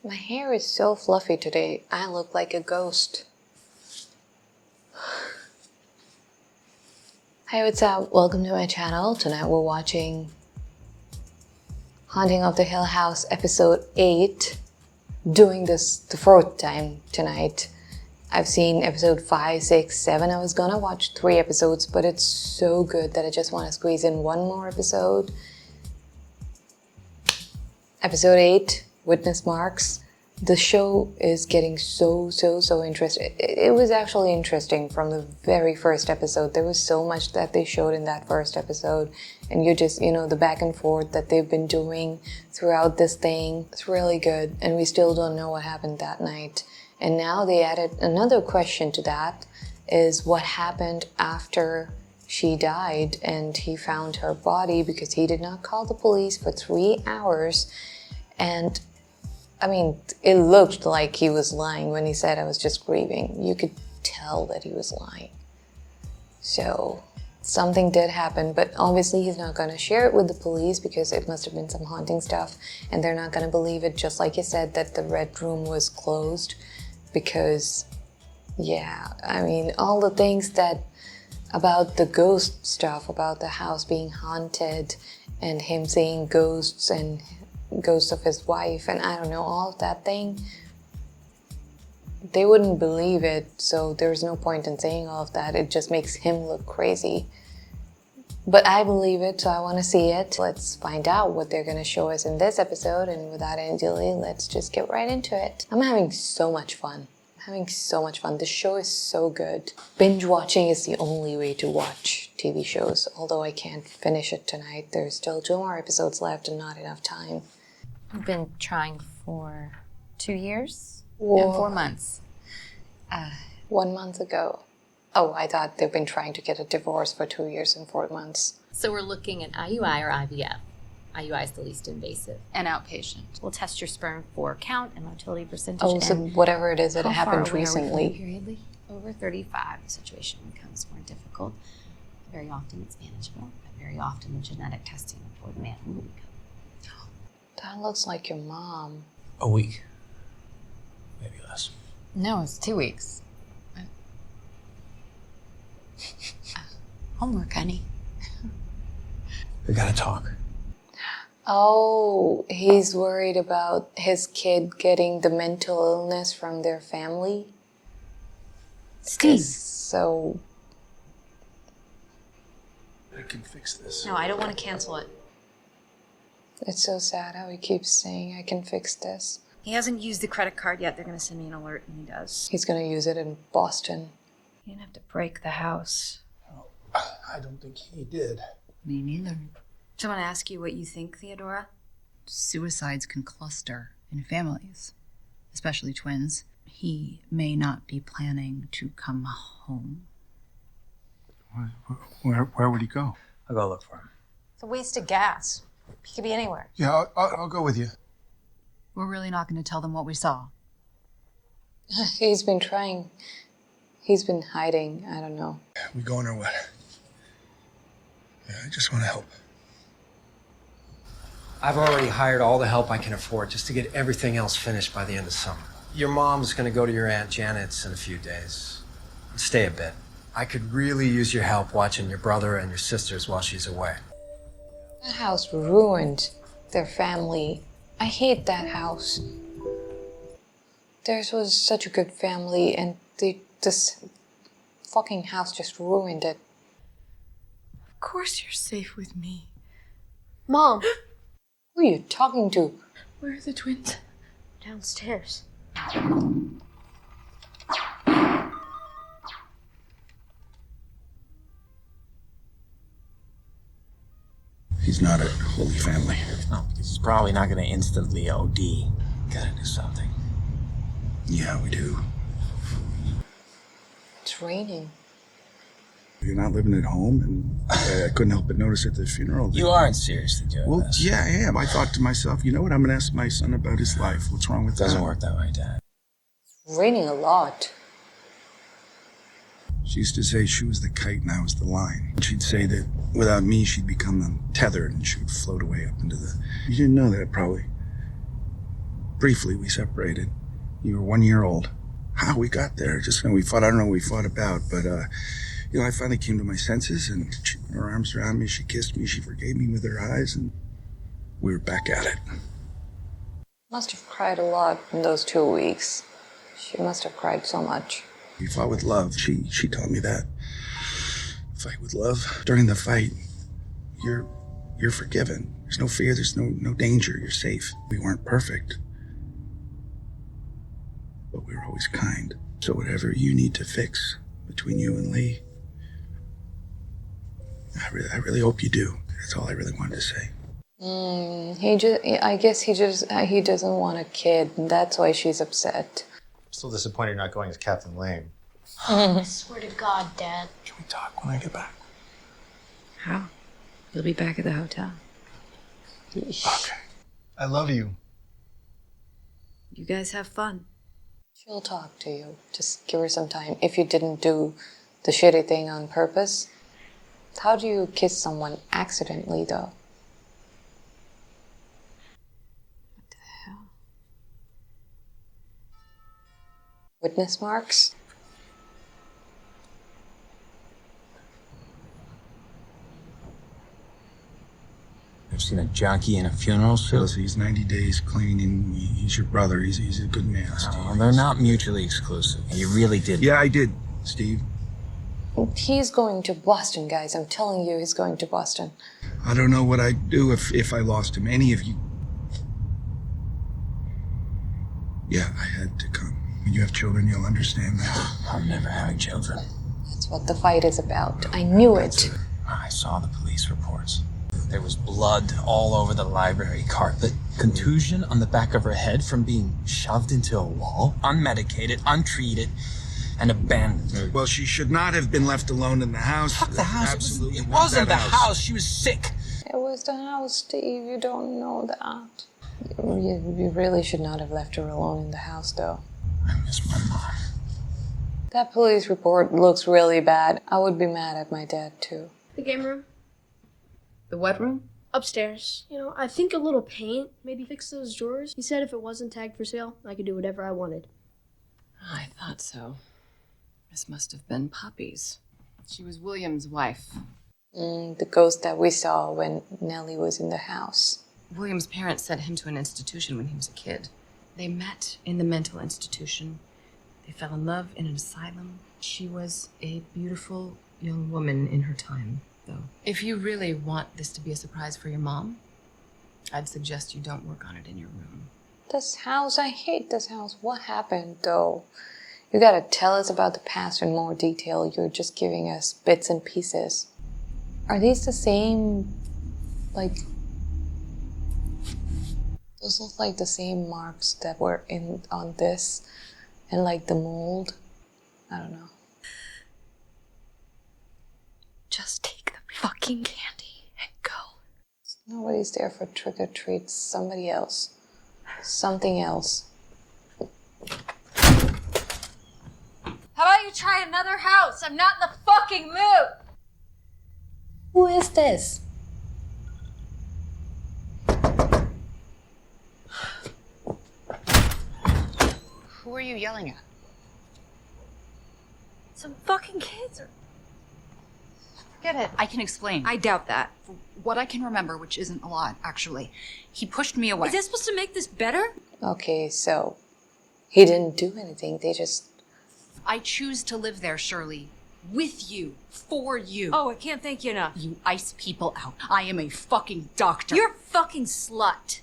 My hair is so fluffy today. I look like a ghost. Hey, what's up? Welcome to my channel. Tonight we're watching Haunting of the Hill House episode 8. Doing this the fourth time tonight. I've seen episode 5, 6, 7. I was gonna watch 3 episodes, but it's so good that I just want to squeeze in one more episode. Episode 8, Witness Marks. The show is getting so interesting. It was actually interesting from the very first episode. There was so much that they showed in that first episode. And the back and forth that they've been doing throughout this thing. It's really good. And we still don't know what happened that night. And now they added another question to that, is what happened after she died and he found her body, because he did not call the police for 3 hours. And I mean, it looked like he was lying when he said I was just grieving. You could tell that he was lying. So something did happen, but obviously he's not going to share it with the police because it must have been some haunting stuff and they're not going to believe it, just like he said that the red room was closed because, yeah, I mean, all the things that about the ghost stuff, about the house being haunted and him seeing ghosts and ghosts of his wife and I don't know, all of that thing, they wouldn't believe it, so there's no point in saying all of that. It just makes him look crazy. But I believe it, so I want to see it. Let's find out what they're going to show us in this episode, and without any delay, let's just get right into it. I'm having so much fun. The show is so good. Binge watching is the only way to watch TV shows, although I can't finish it tonight. There's still 2 more episodes left and not enough time. I've been trying for 2 years Whoa. and 4 months. 1 month ago. Oh, I thought they've been trying to get a divorce for 2 years and 4 months. So we're looking at IUI or IVF. IUI is the least invasive. And outpatient. We'll test your sperm for count and motility percentage. Oh, so whatever it is that happened recently. Periodly. Over 35, the situation becomes more difficult. Very often it's manageable, but very often the genetic testing for the man will become. That looks like your mom. A week. Maybe less. No, it's 2 weeks. Homework, honey. We gotta talk. Oh, he's worried about his kid getting the mental illness from their family. Steve. So I can fix this. No, I don't want to cancel it. it's so sad how he keeps saying, I can fix this. He hasn't used the credit card yet. They're going to send me an alert when he does. He's going to use it in Boston. You didn't have to break the house. Oh, I don't think he did. Me neither. So I want to ask you what you think, Theodora. Suicides can cluster in families, especially twins. He may not be planning to come home. Where would he go? I'll go look for him. It's a waste of gas. He could be anywhere. Yeah, I'll go with you. We're really not going to tell them what we saw. He's been trying. He's been hiding. I don't know. We going or what? Yeah, I just want to help. I've already hired all the help I can afford just to get everything else finished by the end of summer. Your mom's gonna go to your Aunt Janet's in a few days. Stay a bit. I could really use your help watching your brother and your sisters while she's away. That house ruined their family. I hate that house. Theirs was such a good family, and this fucking house just ruined it. Of course you're safe with me. Mom! Who are you talking to? Where are the twins? Downstairs. He's not a holy family. No, because he's probably not gonna instantly OD. Gotta do something. Yeah, we do. It's raining. You're not living at home, and I couldn't help but notice at the funeral. You aren't seriously doing Well, this. yeah, I am. I thought to myself, you know what? I'm going to ask my son about his life. What's wrong with It doesn't that? work that way, Dad. It's raining a lot. She used to say she was the kite and I was the line. She'd say that without me, she'd become untethered and she would float away up into the... You didn't know that, probably. Briefly, we separated. You were 1 year old. How we got there, just we fought. I don't know what we fought about, but I finally came to my senses, and she put her arms around me, she kissed me, she forgave me with her eyes, and we were back at it. Must have cried a lot in those 2 weeks. She must have cried so much. You fought with love. She taught me that. Fight with love. During the fight, you're forgiven. There's no fear, there's no danger, you're safe. We weren't perfect, but we were always kind. So whatever you need to fix between you and Lee, I really hope you do. That's all I really wanted to say. I guess he doesn't want a kid, and that's why she's upset. Still disappointed you're not going as Captain Lame. I swear to God, Dad. Can we talk when I get back? How? You'll be back at the hotel. Okay. I love you. You guys have fun. She'll talk to you. Just give her some time. If you didn't do the shitty thing on purpose, how do you kiss someone accidentally, though? What the hell? Witness marks? I've seen a junkie in a funeral suit. So he's 90 days clean, and he's your brother. He's a good man, Steve. Oh, they're not mutually exclusive. You really did. Yeah, I did, Steve. He's going to Boston, guys. I'm telling you, he's going to Boston. I don't know what I'd do if I lost him. Any of you. Yeah, I had to come. When you have children, you'll understand that. I'm never having children. That's what the fight is about. I knew it. I saw the police reports. There was blood all over the library carpet, contusion on the back of her head from being shoved into a wall, unmedicated, untreated, and abandoned. Well, she should not have been left alone in the house. Fuck the house. Absolutely It not wasn't the that house. She was sick. It was the house, Steve. You don't know that. You really should not have left her alone in the house, though. I miss my mom. That police report looks really bad. I would be mad at my dad, too. The game room. The what room? Upstairs. I think a little paint, maybe fix those drawers. He said if it wasn't tagged for sale, I could do whatever I wanted. I thought so. This must have been Poppy's. She was William's wife. The ghost that we saw when Nellie was in the house. William's parents sent him to an institution when he was a kid. They met in the mental institution. They fell in love in an asylum. She was a beautiful young woman in her time, though. If you really want this to be a surprise for your mom, I'd suggest you don't work on it in your room. This house, I hate this house. What happened, though? You gotta tell us about the past in more detail. You're just giving us bits and pieces. Are these the same, those look like the same marks that were on this, and the mold? I don't know. Just take the fucking candy and go. Nobody's there for trick-or-treats. Somebody else. Something else. How about you try another house? I'm not in the fucking mood. Who is this? Who are you yelling at? Some fucking kids are... Get it. I can explain. I doubt that. What I can remember, which isn't a lot, actually. He pushed me away. Is that supposed to make this better? Okay, so he didn't do anything. They just... I choose to live there, Shirley. With you. For you. Oh, I can't thank you enough. You ice people out. I am a fucking doctor. You're a fucking slut.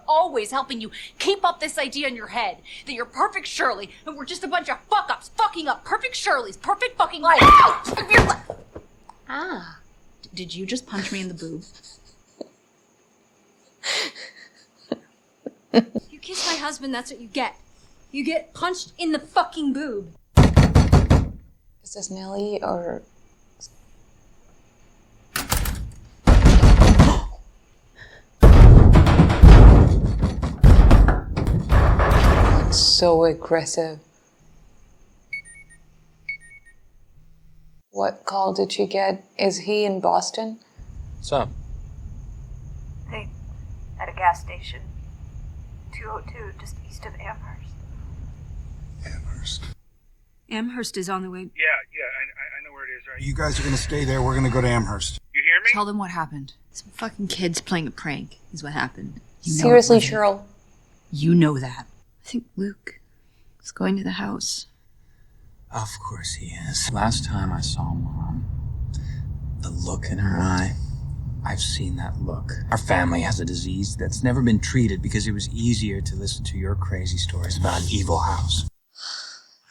Always helping you keep up this idea in your head that you're perfect Shirley and we're just a bunch of fuck-ups fucking up perfect Shirley's perfect fucking life. Ah. Did you just punch me in the boob? You kiss my husband, that's what you get. You get punched in the fucking boob. Is this Nellie or... So aggressive. What call did she get? Is he in Boston? What's up? Hey, at a gas station. 2 202, just east of Amherst. Amherst. Amherst is on the way. Yeah, I know where it is, right? You guys are going to stay there. We're going to go to Amherst. You hear me? Tell them what happened. Some fucking kids playing a prank is what happened. You know Seriously, it wasn't. Cheryl. You know that. I think Luke is going to the house. Of course he is. Last time I saw Mom, the look in her eye, I've seen that look. Our family has a disease that's never been treated because it was easier to listen to your crazy stories about an evil house.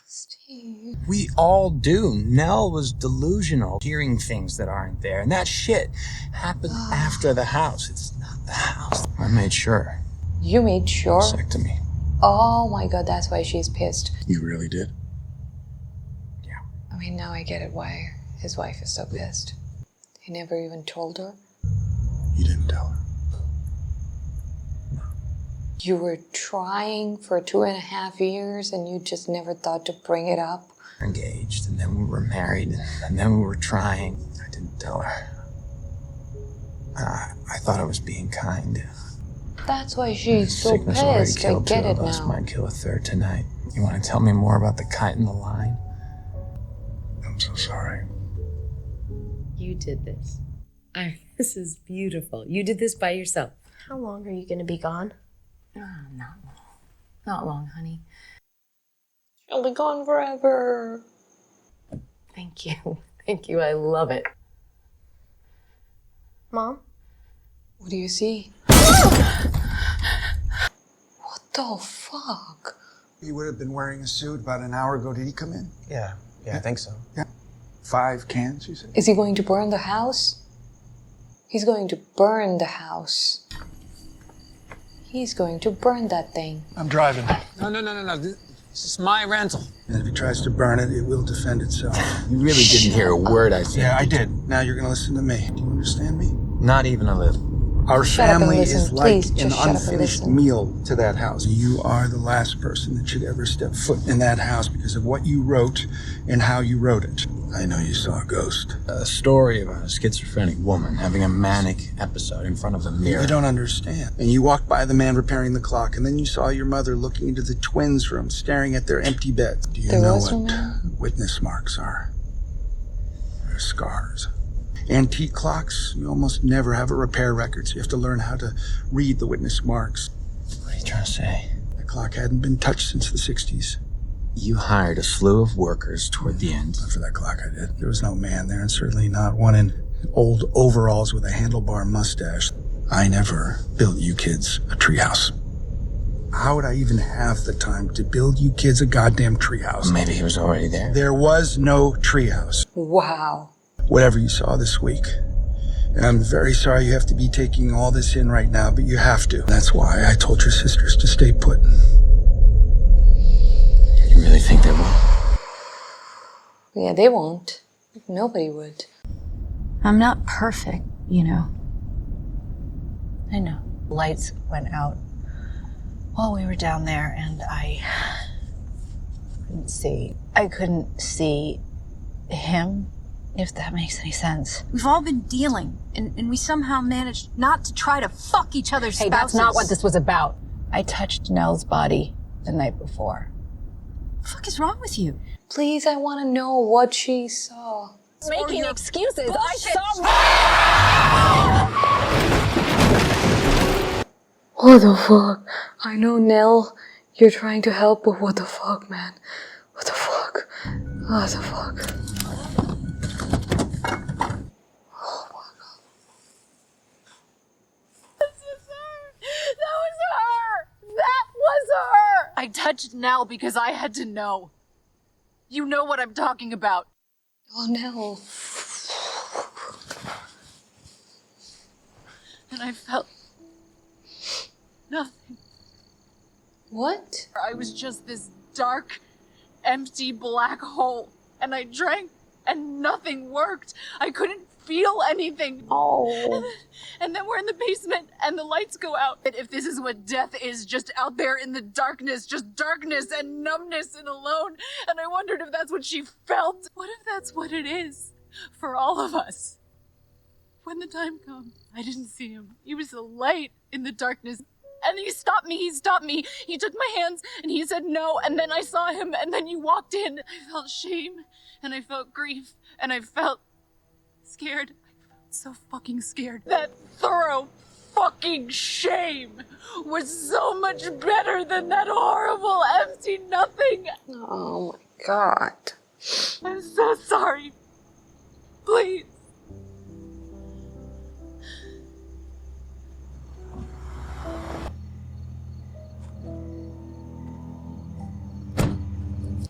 Steve. We all do. Nell was delusional, hearing things that aren't there. And that shit happened after the house. It's not the house. I made sure. You made sure? Vasectomy. Oh my god, that's why she's pissed. You really did? Yeah. I mean, now I get it why his wife is so pissed. He never even told her. You didn't tell her. You were trying for 2.5 years and you just never thought to bring it up? Engaged, and then we were married, and then we were trying. I didn't tell her. I thought I was being kind. That's why she's so Sickness already pissed. I killed get two it of us. now. Might kill a third tonight. You want to tell me more about the kite and the line? I'm so sorry. You did this. This is beautiful. You did this by yourself. How long are you going to be gone? Not long. Not long, honey. She'll be gone forever. Thank you. Thank you. I love it. Mom? What do you see? What the fuck? He would have been wearing a suit about an hour ago. Did he come in? Yeah, I think so. Yeah. 5 cans, you said? Is he going to burn the house? He's going to burn the house. He's going to burn that thing. I'm driving. No. This is my rental. And if he tries to burn it, it will defend itself. You really didn't hear a word I said. Yeah, I did. Now you're going to listen to me. Do you understand me? Not even a little. Our Shut up and family listen. is Please, like an just shut up and unfinished listen. meal to that house. You are the last person that should ever step foot in that house because of what you wrote and how you wrote it. I know you saw a ghost. A story about a schizophrenic woman having a manic episode in front of a mirror. You don't understand. And you walked by the man repairing the clock, and then you saw your mother looking into the twins' room, staring at their empty beds. Do you There know was no what man? witness marks are? They're scars. Antique clocks, you almost never have a repair record, so you have to learn how to read the witness marks. What are you trying to say? The clock hadn't been touched since the 60s. You hired a slew of workers toward the end. But for that clock I did. There was no man there, and certainly not one in old overalls with a handlebar mustache. I never built you kids a treehouse. How would I even have the time to build you kids a goddamn treehouse? Maybe he was already there. There was no treehouse. Wow. Whatever you saw this week. And I'm very sorry you have to be taking all this in right now, but you have to. That's why I told your sisters to stay put. You really think they will? Yeah, they won't. Nobody would. I'm not perfect, you know. I know. Lights went out while we were down there, and I couldn't see. I couldn't see him, if that makes any sense. We've all been dealing, and we somehow managed not to try to fuck each other's Hey, spouses. that's not what this was about. I touched Nell's body the night before. What the fuck is wrong with you? Please, I want to know what she saw. Making excuses. bullshit. What the fuck? I know, Nell, you're trying to help, but what the fuck, man? What the fuck? What the fuck? Oh my god. That was her! That was her! I touched Nell because I had to know. You know what I'm talking about. Oh, Nell. And I felt nothing. What? I was just this dark, empty black hole. And I drank and nothing worked. I couldn't feel anything. Oh. And then we're in the basement and the lights go out. And if this is what death is, just out there in the darkness, just darkness and numbness and alone. And I wondered if that's what she felt. What if that's what it is for all of us? When the time comes, I didn't see him. He was a light in the darkness. and he stopped me. He took my hands, and he said no, and then I saw him, and then you walked in. I felt shame, and I felt grief, and I felt scared. I felt so fucking scared. That thorough fucking shame was so much better than that horrible empty nothing. Oh my god. I'm so sorry. Please.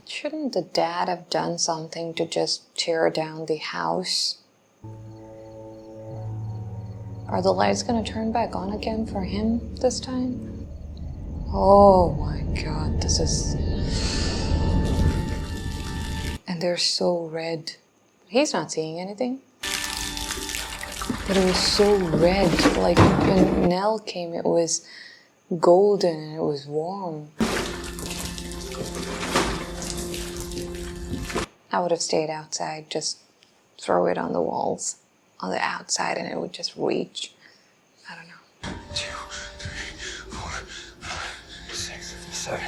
Shouldn't the dad have done something to just tear down the house? Are the lights gonna turn back on again for him this time? Oh my god, this is... And they're so red. He's not seeing anything. But it was so red. Like when Nell came, it was golden and it was warm. I would have stayed outside, just throw it on the walls, on the outside, and it would just reach. I don't know. 2, 3, 4, 5, 6, 7.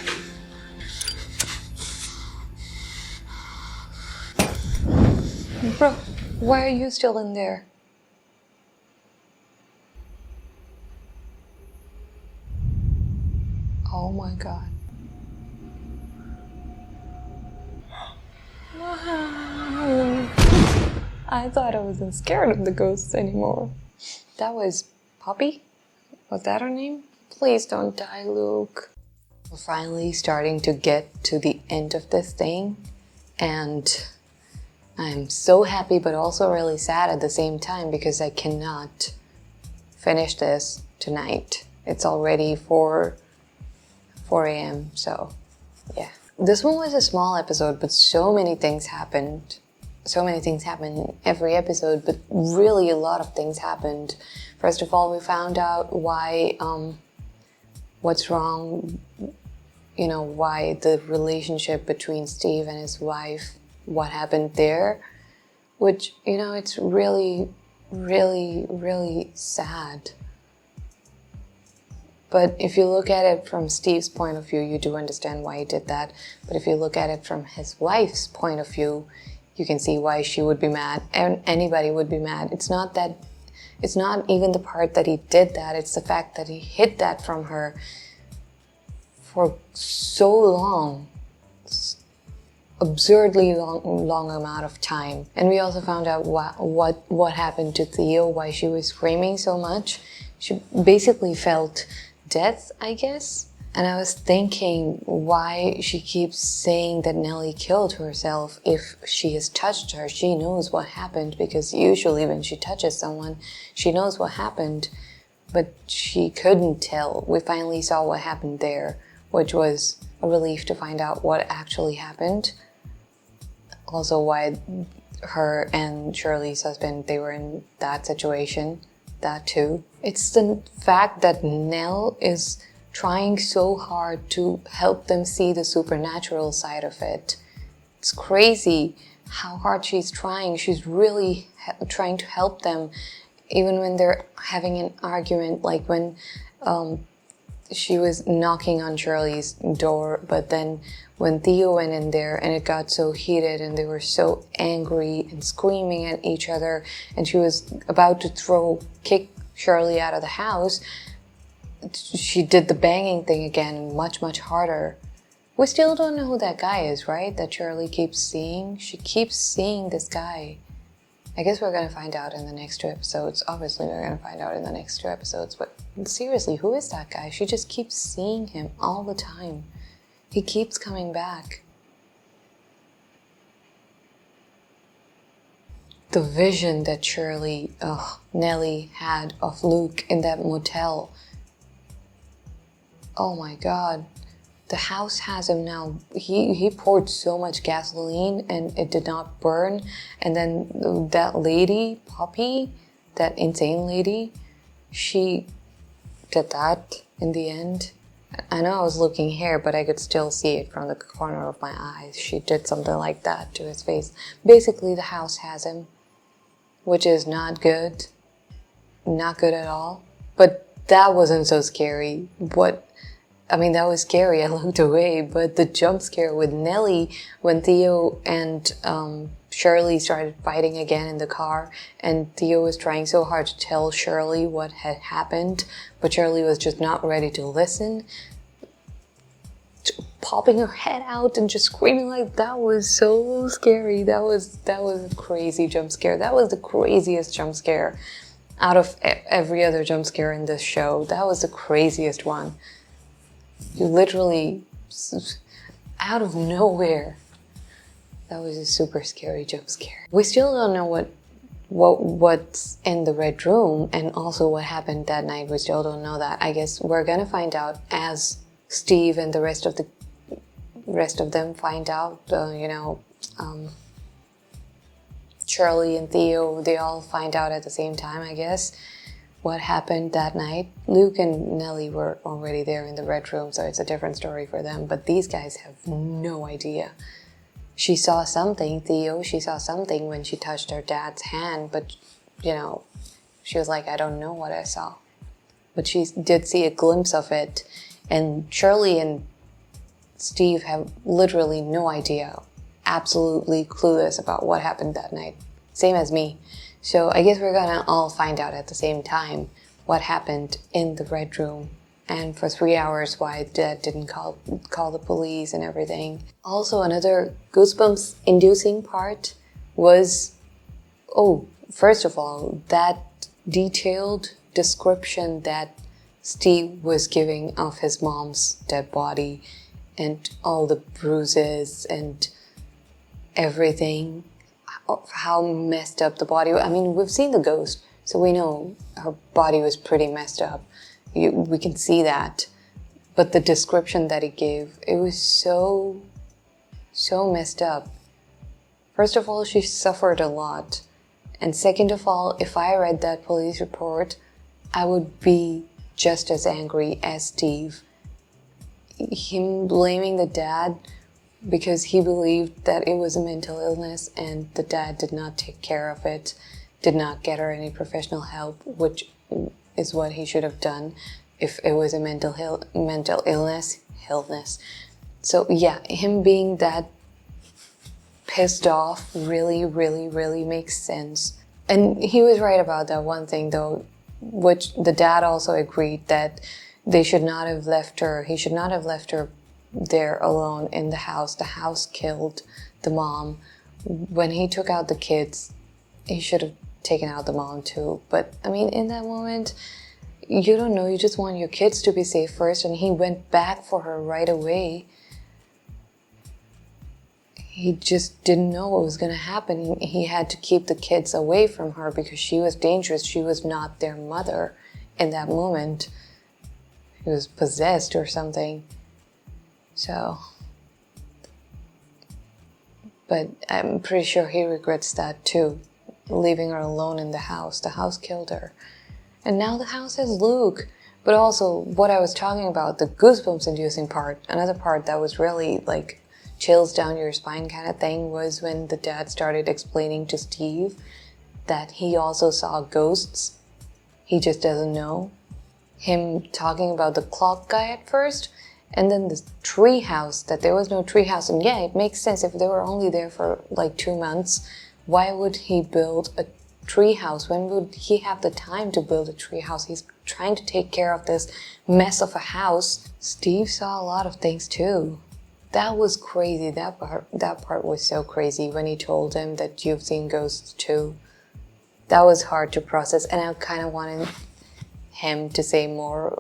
Bro, why are you still in there? Oh my god. I thought I wasn't scared of the ghosts anymore. That was Poppy? Was that her name? Please don't die, Luke. We're finally starting to get to the end of this thing, and I'm so happy but also really sad at the same time because I cannot finish this tonight. It's already 4 a.m. so yeah. This one was a small episode, but so many things happened. So many things happened in every episode, but really a lot of things happened. First of all, we found out why, what's wrong, you know, why the relationship between Steve and his wife, what happened there, which, you know, it's really, really, really sad. But if you look at it from Steve's point of view, you do understand why he did that. But if you look at it from his wife's point of view, you can see why she would be mad, and anybody would be mad. It's not even the part that he did that, it's the fact that he hid that from her for so long. Absurdly long amount of time. And we also found out what happened to Theo, why she was screaming so much. She basically felt death, I guess. And I was thinking why she keeps saying that Nellie killed herself. If she has touched her, she knows what happened, because usually when she touches someone, she knows what happened, but she couldn't tell. We finally saw what happened there, which was a relief to find out what actually happened. Also why her and Shirley's husband, they were in that situation, that too. It's the fact that Nell is trying so hard to help them see the supernatural side of it. It's crazy how hard she's trying. She's really trying to help them, even when they're having an argument, like when she was knocking on Shirley's door, but then when Theo went in there and it got so heated and they were so angry and screaming at each other, and she was about to kick Shirley out of the house, she did the banging thing again, much, much harder. We still don't know who that guy is, right? That Shirley keeps seeing. She keeps seeing this guy. I guess we're going to find out in the next 2 episodes. Obviously, we're going to find out in the next 2 episodes. But seriously, who is that guy? She just keeps seeing him all the time. He keeps coming back. The vision that Nellie had of Luke in that motel. Oh my god. The house has him now. He poured so much gasoline and it did not burn. And then that lady, Poppy, that insane lady, she did that in the end. I know I was looking here, but I could still see it from the corner of my eyes. She did something like that to his face. Basically, the house has him, which is not good. Not good at all. But that wasn't so scary. That was scary. I looked away, but the jump scare with Nellie when Theo and Shirley started fighting again in the car, and Theo was trying so hard to tell Shirley what had happened, but Shirley was just not ready to listen, popping her head out and just screaming like that was so scary. That was a crazy jump scare. That was the craziest jump scare out of every other jump scare in this show. That was the craziest one. You literally, out of nowhere. That was a super scary jump scare. We still don't know what's in the red room and also what happened that night. We still don't know that. I guess we're gonna find out as Steve and the rest of them find out. Shirley and Theo, they all find out at the same time, I guess, what happened that night. Luke and Nellie were already there in the red room, so it's a different story for them. But these guys have no idea. She saw something, Theo, she saw something when she touched her dad's hand, but, she was like, I don't know what I saw. But she did see a glimpse of it, and Shirley and Steve have literally no idea, absolutely clueless about what happened that night. Same as me. So I guess we're gonna all find out at the same time what happened in the red room. And for 3 hours why Dad didn't call the police and everything. Also, another goosebumps inducing part was, first of all, that detailed description that Steve was giving of his mom's dead body and all the bruises and everything, how messed up the body. I mean, we've seen the ghost, so we know her body was pretty messed up. We can see that. But the description that he gave, it was so messed up. First of all, she suffered a lot. And second of all, if I read that police report, I would be just as angry as Steve. Him blaming the dad because he believed that it was a mental illness and the dad did not take care of it, did not get her any professional help, which is what he should have done if it was a mental illness. So yeah, him being that pissed off really makes sense. And he was right about that one thing though, which the dad also agreed that he should not have left her there alone in the house. The house killed the mom. When he took out the kids, he should have taken out the mom too. But I mean, in that moment, you don't know, you just want your kids to be safe first, and he went back for her right away. He just didn't know what was going to happen. He had to keep the kids away from her because she was dangerous. She was not their mother in that moment. She was possessed or something. So, but I'm pretty sure he regrets that too, leaving her alone in the house. The house killed her. And now the house has Luke. But also, what I was talking about, the goosebumps-inducing part, another part that was really like chills down your spine kind of thing, was when the dad started explaining to Steve that he also saw ghosts. He just doesn't know. Him talking about the clock guy at first, and then the tree house, that there was no tree house. And yeah, it makes sense if they were only there for like 2 months. Why would he build a tree house? When would he have the time to build a tree house? He's trying to take care of this mess of a house. Steve saw a lot of things too. That was crazy. That part was so crazy when he told him that you've seen ghosts too. That was hard to process, and I kind of wanted him to say more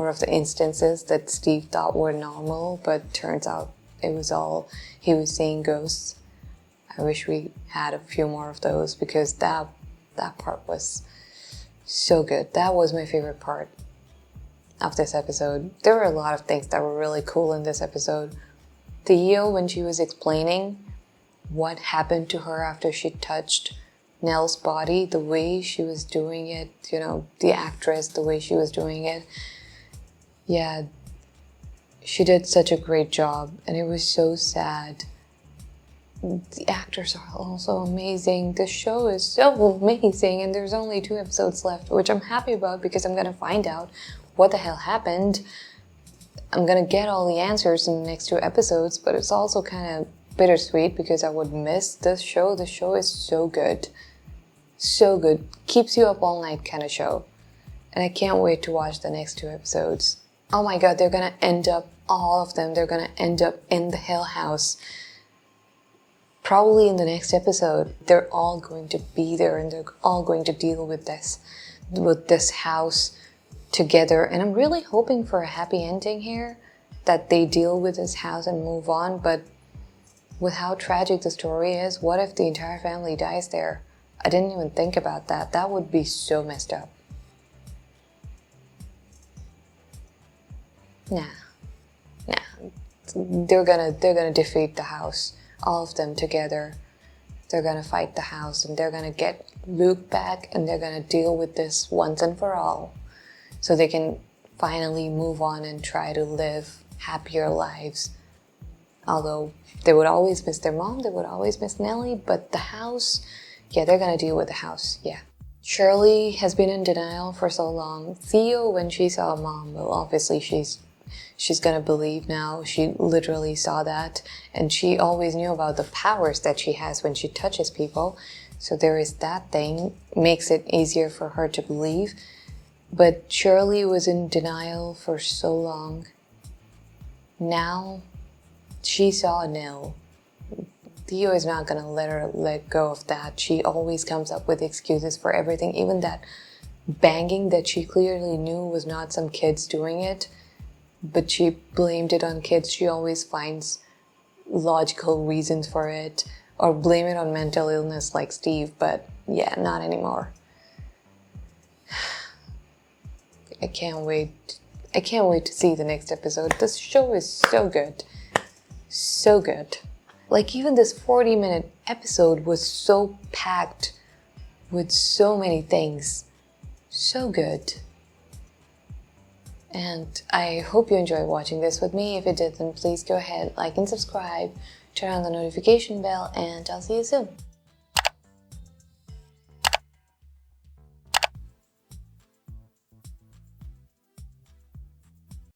of the instances that Steve thought were normal, but turns out it was all he was seeing ghosts. I wish we had a few more of those because that part was so good. That was my favorite part of this episode. There were a lot of things that were really cool in this episode. Theo, when she was explaining what happened to her after she touched Nell's body, the way she was doing it, the actress, the way she was doing it. Yeah, she did such a great job, and it was so sad The actors are also amazing. The show is so amazing, and there's only 2 episodes left, which I'm happy about because I'm gonna find out what the hell happened. I'm gonna get all the answers in the next 2 episodes, but it's also kind of bittersweet because I would miss this show. The show is so good. So good. Keeps you up all night kind of show. And I can't wait to watch the next 2 episodes. Oh my god, they're gonna end up, all of them, they're gonna end up in the Hill House. Probably in the next episode, they're all going to be there and they're all going to deal with this house together. And I'm really hoping for a happy ending here, that they deal with this house and move on. But with how tragic the story is, what if the entire family dies there? I didn't even think about that. That would be so messed up. Nah. They're gonna defeat the house. All of them together. They're gonna fight the house and they're gonna get Luke back and they're gonna deal with this once and for all. So they can finally move on and try to live happier lives. Although they would always miss their mom, they would always miss Nellie, but the house, yeah, they're gonna deal with the house, yeah. Shirley has been in denial for so long. Theo, when she saw mom, well, obviously she's gonna believe now. She literally saw that, and she always knew about the powers that she has when she touches people. So there is that thing, makes it easier for her to believe. But Shirley was in denial for so long. Now she saw Nell. Theo is not gonna let her let go of that. She always comes up with excuses for everything. Even that banging that she clearly knew was not some kids doing it, but she blamed it on kids. She always finds logical reasons for it, or blame it on mental illness like Steve, but yeah, not anymore. I can't wait. I can't wait to see the next episode. This show is so good. So good. Like, even this 40-minute episode was so packed with so many things. So good. And I hope you enjoyed watching this with me. If you did, then please go ahead, like and subscribe, turn on the notification bell, and I'll see you soon.